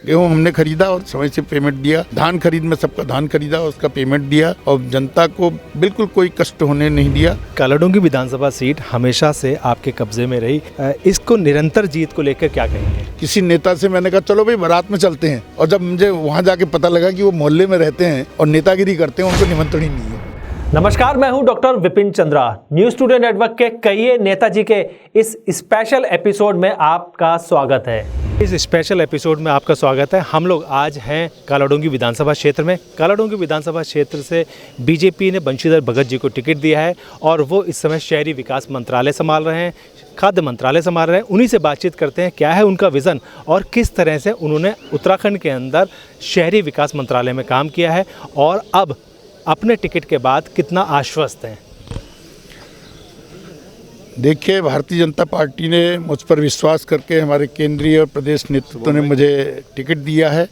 गेहूं हमने खरीदा और समय से पेमेंट दिया। धान खरीद में सबका धान खरीदा और उसका पेमेंट दिया और जनता को बिल्कुल कोई कष्ट होने नहीं दिया। कालाडूंगी विधानसभा सीट हमेशा से आपके कब्जे में रही, इसको निरंतर जीत को लेकर क्या कहेंगे? किसी नेता से मैंने कहा चलो भाई बारात में चलते हैं, और जब मुझे वहाँ जाके पता लगा कि वो मोहल्ले में रहते हैं और नेतागिरी करते हैं, उनको निमंत्रण ही नहीं है। नमस्कार, मैं हूं doctor Vipin Chandra. News today network के कहिए नेताजी के इस स्पेशल एपिसोड में आपका स्वागत है। इस स्पेशल एपिसोड में आपका स्वागत है। हम लोग आज हैं कालाडूंगी विधानसभा क्षेत्र में। कालाडूंगी विधानसभा क्षेत्र से बीजेपी ने बंशीधर भगत जी को टिकट दिया है और वो इस समय शहरी विकास मंत्रालय संभाल रहे हैं, खाद्य मंत्रालय संभाल रहे हैं। उन्हीं से बातचीत करते हैं, क्या है उनका विज़न और किस तरह से उन्होंने उत्तराखंड के अंदर शहरी विकास मंत्रालय में काम किया है और अब अपने टिकट के बाद कितना आश्वस्त हैं। देखिए, भारतीय जनता पार्टी ने मुझ पर विश्वास करके हमारे केंद्रीय और प्रदेश नेतृत्व ने मुझे टिकट दिया है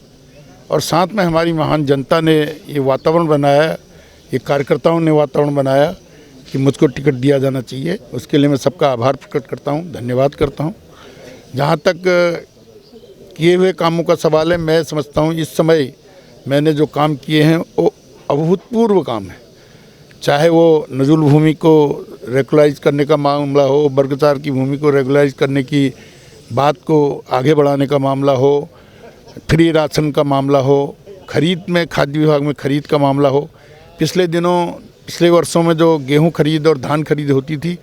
और साथ में हमारी महान जनता ने ये वातावरण बनाया, ये कार्यकर्ताओं ने वातावरण बनाया कि मुझको टिकट दिया जाना चाहिए। उसके लिए मैं सबका आभार प्रकट करता हूँ, धन्यवाद करता हूँ। जहाँ तक किए हुए कामों का सवाल है, मैं समझता हूँ इस समय मैंने जो काम किए हैं वो अभूतपूर्व काम है। चाहे वो नजुल भूमि को रेगुलाइज करने का मामला हो, बरगचार की भूमि को रेगुलाइज करने की बात को आगे बढ़ाने का मामला हो, फ्री राशन का मामला हो, खरीद में खाद्य विभाग में खरीद का मामला हो। पिछले वर्षों में जो गेहूं खरीद और धान खरीद होती थी,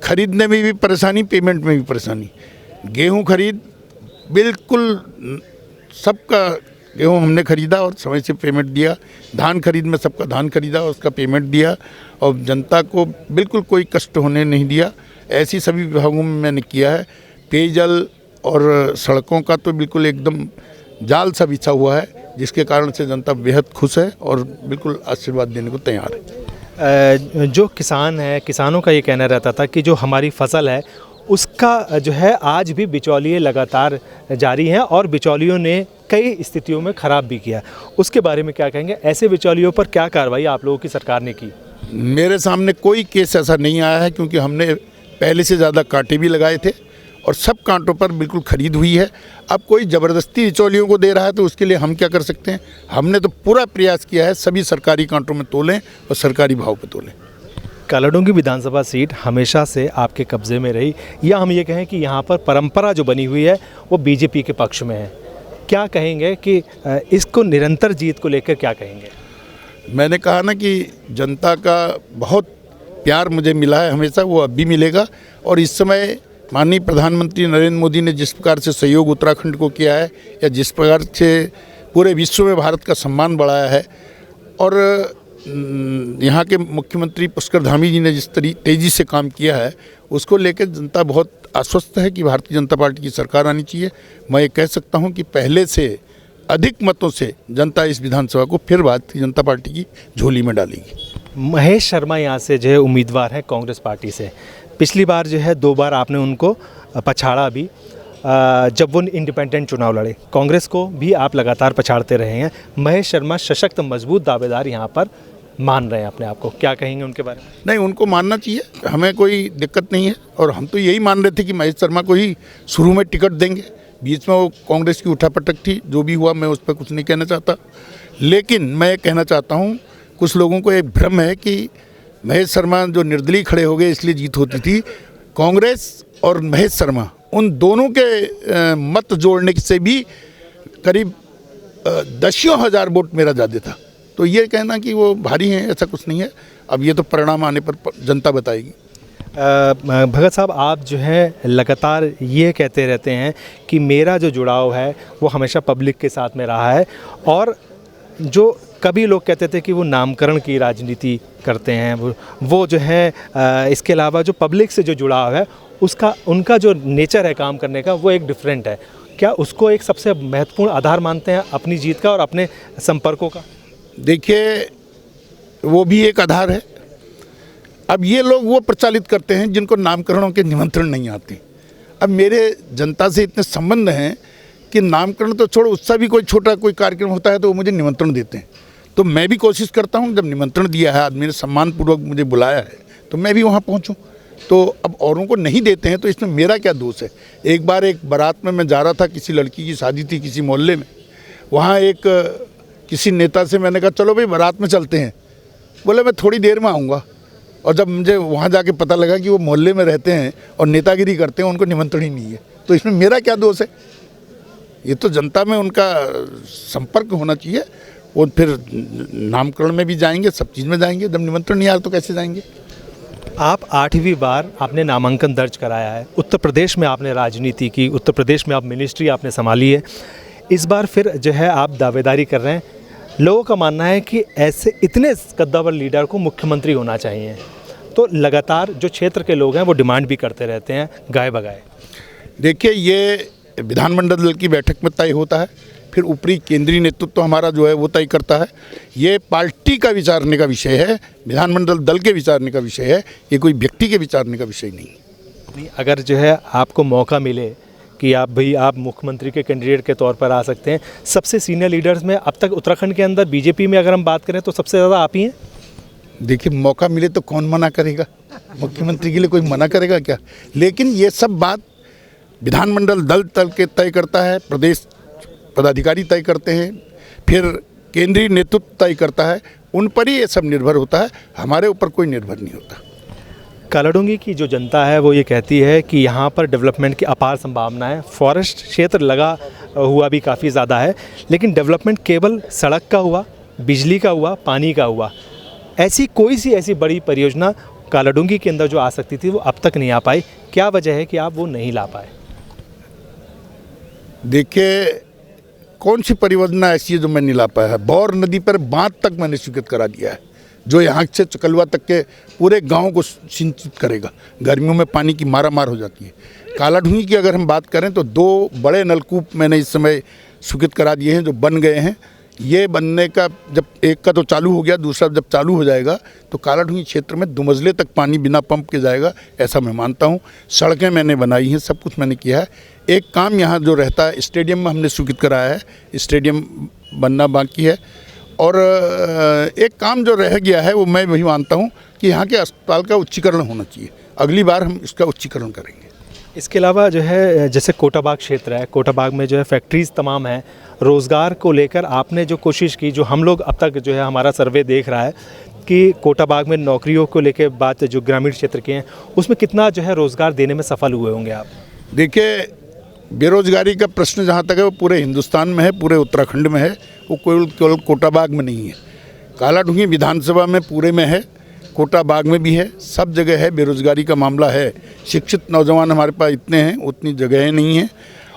खरीदने में भी परेशानी, पेमेंट में भी परेशानी। गेहूं खरीद बिल्कुल सबका गेहूं हमने खरीदा और समय से पेमेंट दिया। धान खरीद में सबका धान खरीदा और उसका पेमेंट दिया और जनता को बिल्कुल कोई कष्ट होने नहीं दिया। ऐसी सभी विभागों में मैंने किया है। पेयजल और सड़कों का तो बिल्कुल एकदम जाल सा बिछा हुआ है, जिसके कारण से जनता बेहद खुश है और बिल्कुल आशीर्वाद देने को तैयार है। जो किसान है, किसानों का ये कहना रहता था कि जो हमारी फसल है उसका जो है आज भी बिचौलिए लगातार जारी हैं और बिचौलियों ने कई स्थितियों में ख़राब भी किया। उसके बारे में क्या कहेंगे? ऐसे बिचौलियों पर क्या कार्रवाई आप लोगों की सरकार ने की? मेरे सामने कोई केस ऐसा नहीं आया है, क्योंकि हमने पहले से ज़्यादा कांटे भी लगाए थे और सब कांटों पर बिल्कुल खरीद हुई है। अब कोई ज़बरदस्ती बिचौलियों को दे रहा है तो उसके लिए हम क्या कर सकते हैं? हमने तो पूरा प्रयास किया है सभी सरकारी कांटों में तोलें और सरकारी भाव पर तोलें। कालाडूंगी विधानसभा सीट हमेशा से आपके कब्ज़े में रही, या हम ये कहें कि यहाँ पर परंपरा जो बनी हुई है वो बीजेपी के पक्ष में है। क्या कहेंगे कि इसको निरंतर जीत को लेकर क्या कहेंगे? मैंने कहा ना कि जनता का बहुत प्यार मुझे मिला है हमेशा, वो अब भी मिलेगा। और इस समय माननीय प्रधानमंत्री नरेंद्र मोदी ने जिस प्रकार से सहयोग उत्तराखंड को किया है, या जिस प्रकार से पूरे विश्व में भारत का सम्मान बढ़ाया है, और यहाँ के मुख्यमंत्री पुष्कर धामी जी ने जिस तेज़ी से काम किया है, उसको लेकर जनता बहुत आश्वस्त है कि भारतीय जनता पार्टी की सरकार आनी चाहिए। मैं ये कह सकता हूँ कि पहले से अधिक मतों से जनता इस विधानसभा को फिर भारतीय जनता पार्टी की झोली में डालेगी। महेश शर्मा यहाँ से जो है उम्मीदवार हैं कांग्रेस पार्टी से। पिछली बार जो है 2 बार आपने उनको पछाड़ा भी, जब वो इंडिपेंडेंट चुनाव लड़े। कांग्रेस को भी आप लगातार पछाड़ते रहे हैं। महेश शर्मा सशक्त मजबूत दावेदार यहाँ पर मान रहे हैं अपने आप को, क्या कहेंगे उनके बारे में? नहीं, उनको मानना चाहिए, हमें कोई दिक्कत नहीं है। और हम तो यही मान रहे थे कि महेश शर्मा को ही शुरू में टिकट देंगे। बीच में वो कांग्रेस की उठापटक थी, जो भी हुआ मैं उस पर कुछ नहीं कहना चाहता। लेकिन मैं कहना चाहता हूँ, कुछ लोगों को एक भ्रम है कि महेश शर्मा जो निर्दलीय खड़े हो गए इसलिए जीत होती थी। कांग्रेस और महेश शर्मा, उन दोनों के मत जोड़ने से भी करीब 10 हजार वोट मेरा ज़्यादा था। तो ये कहना कि वो भारी हैं, ऐसा कुछ नहीं है। अब ये तो परिणाम आने पर जनता बताएगी। भगत साहब, आप जो है लगातार ये कहते रहते हैं कि मेरा जो जुड़ाव है वो हमेशा पब्लिक के साथ में रहा है, और जो कभी लोग कहते थे कि वो नामकरण की राजनीति करते हैं, वो जो है इसके अलावा जो पब्लिक से जो जुड़ाव है उसका, उनका जो नेचर है काम करने का, वो एक डिफरेंट है। क्या उसको एक सबसे महत्वपूर्ण आधार मानते हैं अपनी जीत का और अपने संपर्कों का? देखिए, वो भी एक आधार है। अब ये लोग वो प्रचालित करते हैं जिनको नामकरणों के निमंत्रण नहीं आते। अब मेरे जनता से इतने संबंध हैं कि नामकरण तो छोड़ो, उससे भी कोई छोटा कोई कार्यक्रम होता है तो वो मुझे निमंत्रण देते हैं। तो मैं भी कोशिश करता हूँ, जब निमंत्रण दिया है आदमी ने, सम्मानपूर्वक मुझे बुलाया है, तो मैं भी वहाँ पहुँचूँ। तो अब औरों को नहीं देते हैं तो इसमें मेरा क्या दोष है? एक बार एक बारात में मैं जा रहा था, किसी लड़की की शादी थी किसी मोहल्ले में, वहाँ एक किसी नेता से मैंने कहा चलो भाई बारात में चलते हैं, बोले मैं थोड़ी देर में आऊँगा। और जब मुझे वहाँ जाके पता लगा कि वो मोहल्ले में रहते हैं और नेतागिरी करते हैं, उनको निमंत्रण ही नहीं है, तो इसमें मेरा क्या दोष है? ये तो जनता में उनका संपर्क होना चाहिए। वो फिर नामकरण में भी जाएंगे, सब चीज़ में जाएंगे, जब निमंत्रण नहीं आया तो कैसे जाएंगे? आप 8वीं बार आपने नामांकन दर्ज कराया है, उत्तर प्रदेश में आपने राजनीति की, उत्तर प्रदेश में आप मिनिस्ट्री आपने संभाली है, इस बार फिर जो है आप दावेदारी कर रहे हैं। लोगों का मानना है कि ऐसे इतने कद्दावर लीडर को मुख्यमंत्री होना चाहिए, तो लगातार जो क्षेत्र के लोग हैं वो डिमांड भी करते रहते हैं गाय बगाए। देखिए, ये विधानमंडल दल की बैठक में तय होता है, फिर ऊपरी केंद्रीय नेतृत्व तो हमारा जो है वो तय करता है। ये पार्टी का विचारने का विषय है, विधानमंडल दल के विचारने का विषय है, ये कोई व्यक्ति के विचारने का विषय नहीं। अगर जो है आपको मौका मिले कि आप मुख्यमंत्री के कैंडिडेट के तौर पर आ सकते हैं, सबसे सीनियर लीडर्स में अब तक उत्तराखंड के अंदर बीजेपी में अगर हम बात करें तो सबसे ज़्यादा आप ही हैं। देखिए, मौका मिले तो कौन मना करेगा? मुख्यमंत्री के लिए कोई मना करेगा क्या? लेकिन ये सब बात विधानमंडल दल के तय करता है, प्रदेश पदाधिकारी तय करते हैं, फिर केंद्रीय नेतृत्व तय करता है, उन पर ही ये सब निर्भर होता है, हमारे ऊपर कोई निर्भर नहीं होता। कालाडूंगी की जो जनता है वो ये कहती है कि यहाँ पर डेवलपमेंट की अपार संभावना है, फॉरेस्ट क्षेत्र लगा हुआ भी काफ़ी ज़्यादा है, लेकिन डेवलपमेंट केवल सड़क का हुआ, बिजली का हुआ, पानी का हुआ, ऐसी बड़ी परियोजना कालाडूंगी के अंदर जो आ सकती थी वो अब तक नहीं आ पाई। क्या वजह है कि आप वो नहीं ला पाए? देखिए, कौन सी परियोजना ऐसी है जो मैं नहीं ला पाया है? बौर नदी पर बांध तक मैंने स्वीकृत करा दिया है, जो यहाँ से चकलवा तक के पूरे गांव को सिंचित करेगा। गर्मियों में पानी की मारामार हो जाती है। कालाढूंगी की अगर हम बात करें तो 2 बड़े नलकूप मैंने इस समय स्वीकृत करा दिए हैं, जो बन गए हैं। ये बनने का जब एक का तो चालू हो गया, दूसरा जब चालू हो जाएगा तो कालाढूंगी क्षेत्र में 2 मंजिले तक पानी बिना पंप के जाएगा, ऐसा मैं मानता हूँ। सड़कें मैंने बनाई हैं, सब कुछ मैंने किया है। एक काम यहाँ जो रहता है, स्टेडियम में हमने स्वीकृत कराया है, स्टेडियम बनना बाकी है। और एक काम जो रह गया है वो मैं वही मानता हूँ कि यहाँ के अस्पताल का उच्चीकरण होना चाहिए। अगली बार हम इसका उच्चीकरण करेंगे। इसके अलावा जो है जैसे कोटाबाग क्षेत्र है, कोटाबाग में जो है फैक्ट्रीज़ तमाम हैं, रोज़गार को लेकर आपने जो कोशिश की, जो हम लोग अब तक जो है हमारा सर्वे देख रहा है कि कोटाबाग में नौकरियों को लेकर बात जो ग्रामीण क्षेत्र के हैं उसमें कितना जो है रोज़गार देने में सफल हुए होंगे आप? देखिए, बेरोजगारी का प्रश्न जहाँ तक है वो पूरे हिंदुस्तान में है, पूरे उत्तराखंड में है, वो केवल कोटाबाग में नहीं है। कालाढूंगी विधानसभा में पूरे में है, कोटाबाग में भी है, सब जगह है। बेरोजगारी का मामला है। शिक्षित नौजवान हमारे पास इतने हैं, उतनी जगहें नहीं हैं,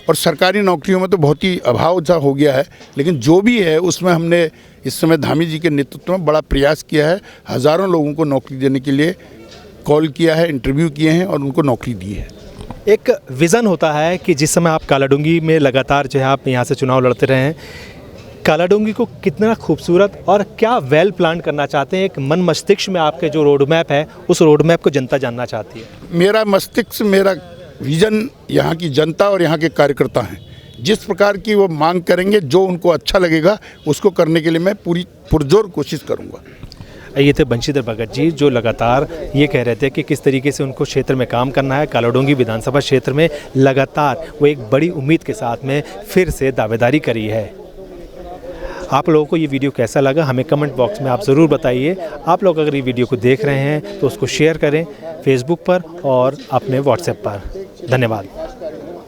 और सरकारी नौकरियों में तो बहुत ही अभाव सा हो गया है। लेकिन जो भी है उसमें हमने इस समय धामी जी के नेतृत्व में बड़ा प्रयास किया है। हज़ारों लोगों को नौकरी देने के लिए कॉल किया है, इंटरव्यू किए हैं और उनको नौकरी दी है। एक विज़न होता है कि जिस समय आप कालाडूंगी में लगातार जो है आप यहाँ से चुनाव लड़ते रहे हैं, कालाडूंगी को कितना खूबसूरत और क्या वेल प्लान करना चाहते हैं? एक मन मस्तिष्क में आपके जो रोड मैप है, उस रोड मैप को जनता जानना चाहती है। मेरा मस्तिष्क, मेरा विज़न यहाँ की जनता और यहाँ के कार्यकर्ता हैं। जिस प्रकार की वो मांग करेंगे, जो उनको अच्छा लगेगा, उसको करने के लिए मैं पूरी पुरजोर कोशिश करूँगा। ये थे बंशीधर भगत जी, जो लगातार ये कह रहे थे कि किस तरीके से उनको क्षेत्र में काम करना है। कालाडूंगी विधानसभा क्षेत्र में लगातार वो एक बड़ी उम्मीद के साथ में फिर से दावेदारी करी है। आप लोगों को ये वीडियो कैसा लगा हमें कमेंट बॉक्स में आप ज़रूर बताइए। आप लोग अगर ये वीडियो को देख रहे हैं तो उसको शेयर करें फेसबुक पर और अपने व्हाट्सएप पर। धन्यवाद।